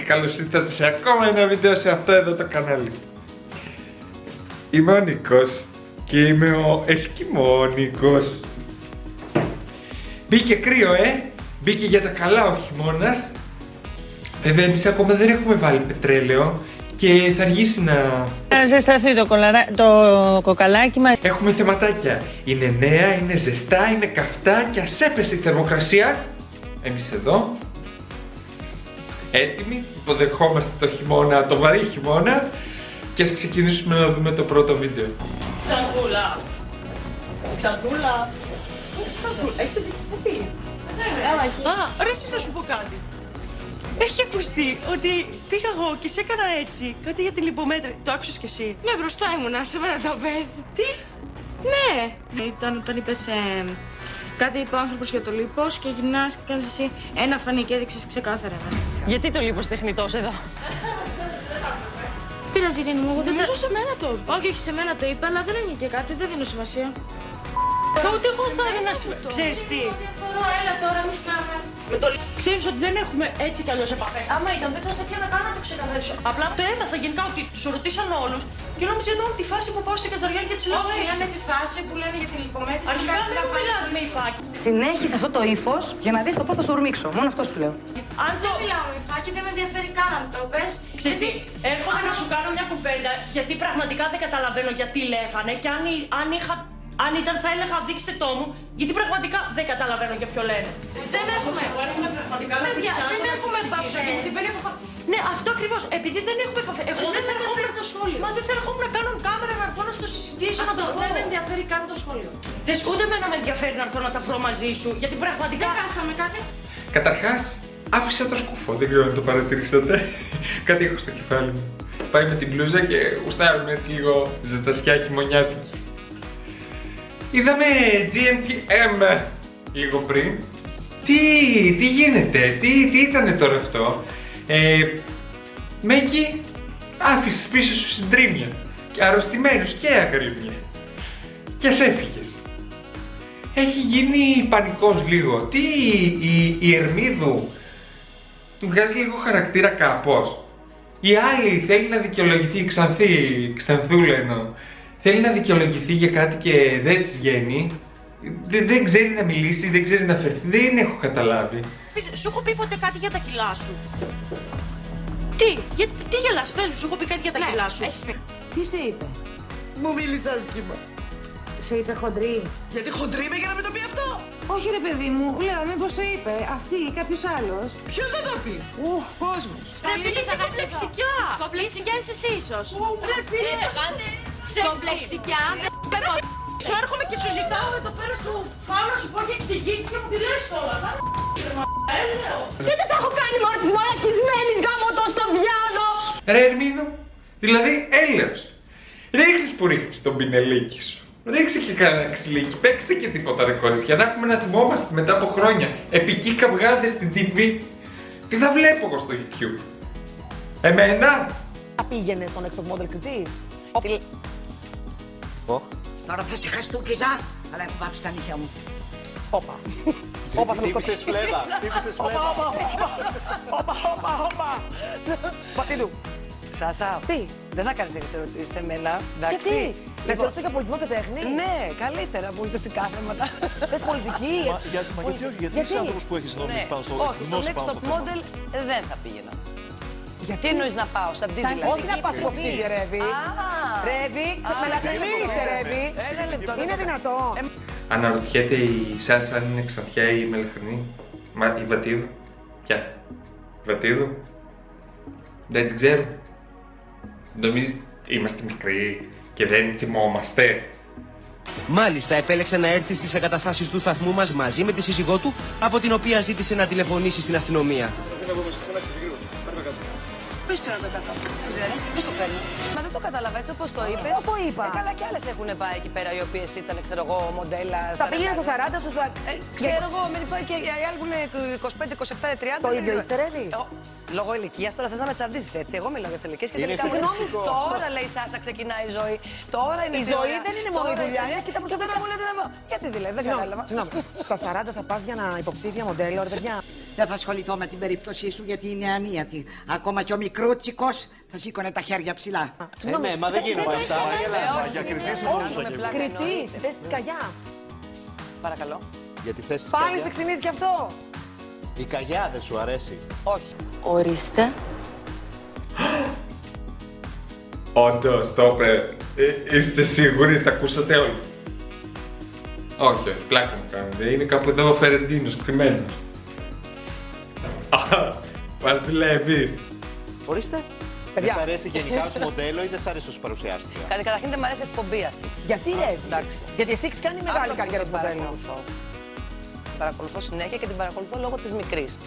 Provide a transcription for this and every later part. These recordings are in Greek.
καλώς ήρθατε σε ακόμα ένα βίντεο σε αυτό εδώ το κανάλι. Είμαι ο Νίκος και είμαι ο Εσκιμό Νίκος. Μπήκε κρύο, μπήκε για τα καλά ο χειμώνας. Βέβαια εμείς ακόμα δεν έχουμε βάλει πετρέλαιο και θα αργήσει να ζεσταθεί το κοκαλάκι μας. Έχουμε θεματάκια. Είναι νέα, είναι ζεστά, είναι καυτά και ας έπεσε η θερμοκρασία. Εμείς εδώ έτοιμοι, υποδεχόμαστε το χειμώνα, το βαρύ χειμώνα και ας ξεκινήσουμε να δούμε το πρώτο βίντεο. Ξανθούλα! Ξανθούλα! Έχετε δει? Ρε να σου πω κάτι. Έχει ακουστεί ότι πήγα εγώ και σε έκανα έτσι, κάτι για την λιπομέτρη. Το άκουσες κι εσύ? Ναι, μπροστά ήμουνα, σε μένα το πες. Τι? Ναι. Όταν είπες κάτι είπε ο άνθρωπος για το λίπος και γυρνάς και κάνεις εσύ ένα φανί και έδειξες ξεκάθαρα. Γιατί το λίπος τεχνητός εδώ? Πειράζει, Ειρήνη μου, εγώ δεν νομίζω σε μένα το είπα. Όχι, σε μένα το είπα, αλλά δεν έγινε και κάτι, δεν δίνω σημασία. Ούτε εγώ θα έδινα σημασία. Ξέρεις τι? Διαφορώ, έλα τώρα, μη σκάμε. Ξέρεις ότι δεν έχουμε έτσι κι αλλιώς επαφές. Άμα ήταν, δεν θα σε πιάνα καν να το ξεκαθαρίσω. Απλά το έμαθα γενικά ότι τους ρωτήσαν όλους και νόμιζα εννοώ τη φάση που πάω στην Καζαριάννη και τους λέω Όχι, έτσι. είναι τη φάση που λένε για την λιπομέτρηση. Αρχικά μην μιλάς με υφάκι. Συνέχισε αυτό το ύφος για να δεις το πώς θα σου ορμήξω. Μόνο αυτό σου λέω. Αν το... Δεν μιλάω με υφάκι, δεν με ενδιαφέρει καν αν το πες. Ξέρεις τι, έρχομαι να σου κάνω μια κουβέντα γιατί πραγματικά δεν καταλαβαίνω γιατί λέγανε και αν ήταν θα έλεγα δείξτε το μου, γιατί πραγματικά δεν καταλαβαίνω για ποιο λένε. Δεν έχουμε. Παιδιά, δεν έχουμε επαφές. Ναι, αυτό ακριβώς. Επειδή δεν έχουμε επαφές. Εγώ δεν θα ερχόμουν το σχόλιο. Μα δεν θα ερχόμουν να κάνω κάμερα να έρθω να στο συζητήσω να το Αυτό πω. δεν με ενδιαφέρει καν το σχόλιο. Ούτε εμένα με ενδιαφέρει να έρθω να τα βρω μαζί σου, γιατί πραγματικά. Δεν χάσαμε κάτι. Καταρχάς, άφησα το σκούφο, δεν ξέρω αν το παρατηρήσατε. Κάτι έχω στο κεφάλι μου. Πάει με την μπλούζα και γουστάρουμε έτσι λίγο ζεστασιά χειμωνιάτικη. Είδαμε GMTM λίγο πριν. Τι γίνεται, τι ήτανε τώρα αυτό? Μέγι, άφησες πίσω σου συντρίμια και αρρωστημένους και αγρίμια και ας έφυγες. Έχει γίνει πανικός λίγο. Τι η Ερμίδου του βγάζει λίγο χαρακτήρα κάπως. Η άλλη θέλει να δικαιολογηθεί, η Ξανθούλα εννοώ. Θέλει να δικαιολογηθεί για κάτι και δεν της βγαίνει. Δεν ξέρει να μιλήσει, δεν ξέρει να φερθεί. Δεν έχω καταλάβει. Σου έχω πει ποτέ κάτι για τα κιλά σου? Τι γελάς, πες μου, σου έχω πει κάτι για τα κιλά σου? Έχεις πει. Τι σε είπε? Μου μίλησε άσχημα. Σε είπε χοντρή? Γιατί χοντρή είμαι για να μην το πει αυτό? Όχι ρε παιδί μου, λέω μήπως σε είπε αυτή ή κάποιος άλλος. Ποιος θα το πει? Κόσμος. Ρε φίλε, είσαι κομπλεξικιά. Κομπλεξικιά είσαι εσύ ίσως. Ρε φίλε. Κομπλεξικιά. Σου έρχομαι και σου ζητάω εδώ πέρα σου πάω να σου πω και εξηγήσεις και μου τη λες κιόλας. Και τι θα έχω κάνει μόνο της μαλακισμένης γάμο στο πιάνο. Ρε Ερμίδο, δηλαδή έλεος. Ρίχνεις που ρίχνεις τον πινελίκι σου. Ρίξε και κανένα ξυλίκι, παίξτε και τίποτα ρε κορίτσια, να έχουμε να θυμόμαστε μετά από χρόνια. Επικοί καυγάδες στην TV. Τι θα βλέπω εγώ στο YouTube? Εμένα? Πήγαινε στον Next Top Model κριτής. Τώρα θα σε χαστούκιζα, αλλά έχω βάψει τα νύχια μου. Όπα. Τύπησες φλέβα, τύπησες φλέβα. Όπα. Πατήλου. Σάσα, τι, δεν θα κάνεις τέτοιες ερωτήσεις σε μένα, εντάξει? Γιατί, να σε ρωτήσω για πολιτισμό και τέχνη? Ναι, καλύτερα, πολιτιστικά θέματα. Θες πολιτική? Μα γιατί όχι, γιατί είσαι άνθρωπος που έχεις γνώμη πάνω στο Όχι, στο Next Top Model δεν θα πήγαινα. Γιατί Τι εννοείς να πάω, σαν τι δηλαδή? όχι να πας υποψήφια, Ρεύη. Ρεύη, θα ξαλατρεύεις, Ρεύη. Ένα λεπτό. Είναι δυνατόν? Αναρωτιέται η Σάσα αν είναι Ξανθιά ή Μελαχρινή. Μα η Βατίδου. Ποια? Βατίδου. Δεν την ξέρω. Νομίζεις είμαστε μικροί και δεν θυμόμαστε? Μάλιστα, επέλεξε να έρθει στις εγκαταστάσεις του σταθμού μας μαζί με τη σύζυγό του, από την οποία ζήτησε να τηλεφωνήσει στην αστυνομία. Πες το να το κάνω. Δεν ξέρω, πες το παίρνω. Μα δεν το κατάλαβα έτσι όπως το είπες. Πώς το είπα? Καλά κι άλλες έχουν πάει εκεί πέρα οι οποίες ήταν, ξέρω εγώ, μοντέλα. Θα πήγαινε στα 40 σου. Ξέρω εγώ, με πάει και οι άλλοι που είναι 25, 27, 30. Το ίδιο είστε, Ρεύη? Λόγω ηλικίας τώρα θες να με τσαντήσεις έτσι. Εγώ μιλάω για τις ηλικίες και Είναι τελικά σεξιστικό. τώρα λέει η Σάσα ξεκινάει η ζωή. Τώρα είναι Η ζωή δεν είναι μόνο η δουλειά. Κοίτα που τώρα μου λέτε να. Γιατί δηλαδή, δεν κατάλαβα. Συγγνώμη, στα 40 θα πας για να υποψήφια μοντέλο, ρε παιδιά. Δεν θα ασχοληθώ με την περίπτωσή σου γιατί είναι ανίατη. Ακόμα και ο μικρούτσικος θα σήκωνε τα χέρια ψηλά. Ναι, μα δεν γίνονται αυτά. Για κριτής μιλούσα και εγώ. Κριτής, θέση της Καγιά. Παρακαλώ. Για τη θέση της Πάλι Καγιά. σε ξυνίζει κι αυτό. Η Καγιά δεν σου αρέσει? Όχι. Ορίστε. Όντως, το είπε. Είστε σίγουροι, θα ακούσατε όλοι? Όχι, όχι, πλάκα μου κάνετε. Είναι κάπου εδώ ο Φερεντίνος, κρυμμένος. Μας δουλεύεις. Ορίστε. Δεν σ' αρέσει γενικά ως μοντέλο ή δεν σ' αρέσει ως παρουσιάστρια? Καταρχήν δεν μου αρέσει η εκπομπή αυτή. Γιατί ρε, εντάξει. Γιατί εσύ έχεις κάνει μεγάλη καριέρα στο μοντέλο. Την παρακολουθώ συνέχεια και την παρακολουθώ λόγω της μικρής.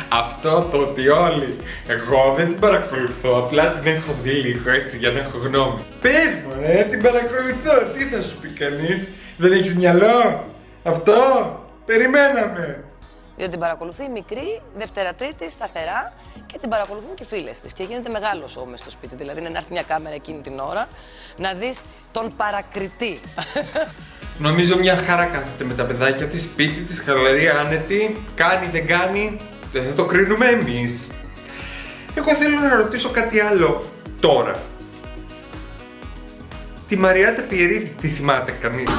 Αυτό το ότι όλοι, εγώ δεν την παρακολουθώ, απλά την έχω δει λίγο έτσι για να έχω γνώμη. Πες μου ρε, την παρακολουθώ, τι θα σου πει κανείς? Δεν έχεις μυαλό? Αυτό, περιμέναμε. Διότι την παρακολουθεί η μικρή, Δευτέρα-Τρίτη, σταθερά και την παρακολουθούν και οι φίλες της. Και γίνεται μεγάλο σοου μες στο σπίτι. Δηλαδή να έρθει μια κάμερα εκείνη την ώρα να δεις τον παρακριτή. Νομίζω μια χαρά κάθεται με τα παιδάκια της, σπίτι της, χαλαρή, άνετη, κάνει, δεν κάνει, δεν θα το κρίνουμε εμείς. Εγώ θέλω να ρωτήσω κάτι άλλο τώρα. Τη Μαριάτα Πιερίδη τη θυμάται κανείς?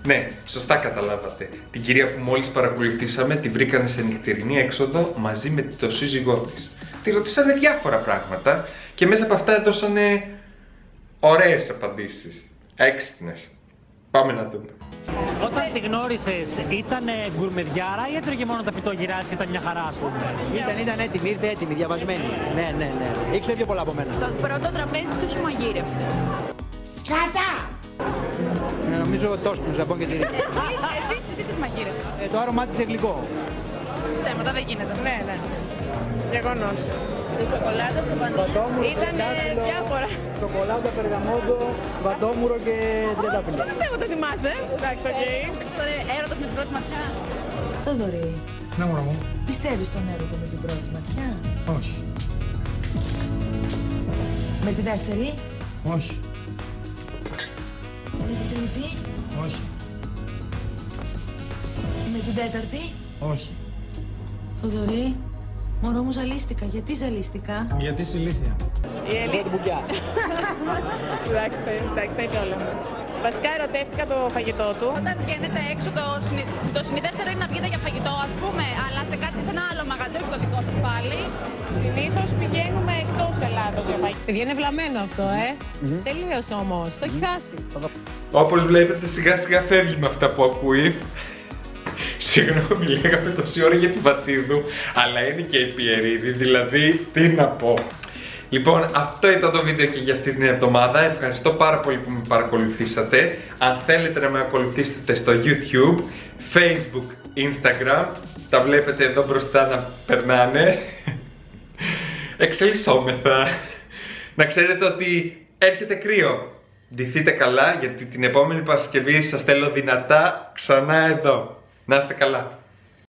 Ναι, σωστά καταλάβατε. Την κυρία που μόλις παρακολουθήσαμε την βρήκανε σε νυχτερινή έξοδο μαζί με το σύζυγό της. Τη ρωτήσανε διάφορα πράγματα και μέσα από αυτά έδωσανε ωραίες απαντήσεις. Έξυπνες. Πάμε να δούμε. Όταν τη γνώρισες, ήταν γκουρμεδιάρα ή έτρωγε μόνο τα πιτόγυρά της και ήταν μια χαρά, ας πούμε? Ήταν έτοιμη, ήρθε έτοιμη, διαβασμένη. Ναι. Ήξερε πιο πολλά από μένα. Στο πρώτο τραπέζι του μαγείρεψε. Σκάτα! Νομίζω τόσο του ζαμπόν και τυρί. Εσύ τι της μαγείρεψε? Το άρωμά της γλυκό. Ψέματα δεν γίνεται. Ναι. Γεγονός. Η σοκολάτα στο παντό. Ήταν διάφορα. Σοκολάτα, περγαμόντο, βατόμουρο και τριαντάφυλλο. Δεν πιστεύω ότι θυμάσαι. Εντάξει, οκ. Έρωτας με την πρώτη ματιά. Θοδωρή, Ναι, μωρό μου. πιστεύεις στον έρωτα με την πρώτη ματιά? Όχι. Με τη δεύτερη? Όχι. Με την τρίτη? Όχι. Με την τέταρτη? Όχι. Θοδωρή, μωρό μου ζαλίστηκα. Γιατί ζαλίστηκα? Γιατί είσαι ηλίθεια. Η Ελή. Εντάξει, τα είπε όλα. Βασικά ερωτεύτηκα το φαγητό του. Όταν βγαίνετε έξω, το συνηθέστερο είναι να βγείτε για φαγητό, ας πούμε, αλλά σε ένα άλλο μαγαζί, όχι το δικό σας πάλι. Συνήθως πηγαίνουμε εκτός Ελλάδος για φαγητό. Είναι βλαμμένο αυτό, Τελείως όμως. Το έχει χάσει. Όπως βλέπετε, σιγά σιγά φεύγει με αυτά που ακούει. Συγγνώμη, λέγαμε τόση ώρα για τη Βατίδου, αλλά είναι και η Πιερίδη, δηλαδή τι να πω. Λοιπόν, αυτό ήταν το βίντεο και για αυτή την εβδομάδα. Ευχαριστώ πάρα πολύ που με παρακολουθήσατε. Αν θέλετε να με ακολουθήσετε στο YouTube, Facebook, Instagram, τα βλέπετε εδώ μπροστά να περνάνε. Εξελισσόμεθα. Να ξέρετε ότι έρχεται κρύο. Ντυθείτε καλά, γιατί την επόμενη Παρασκευή σας θέλω δυνατά ξανά εδώ. Να είστε καλά.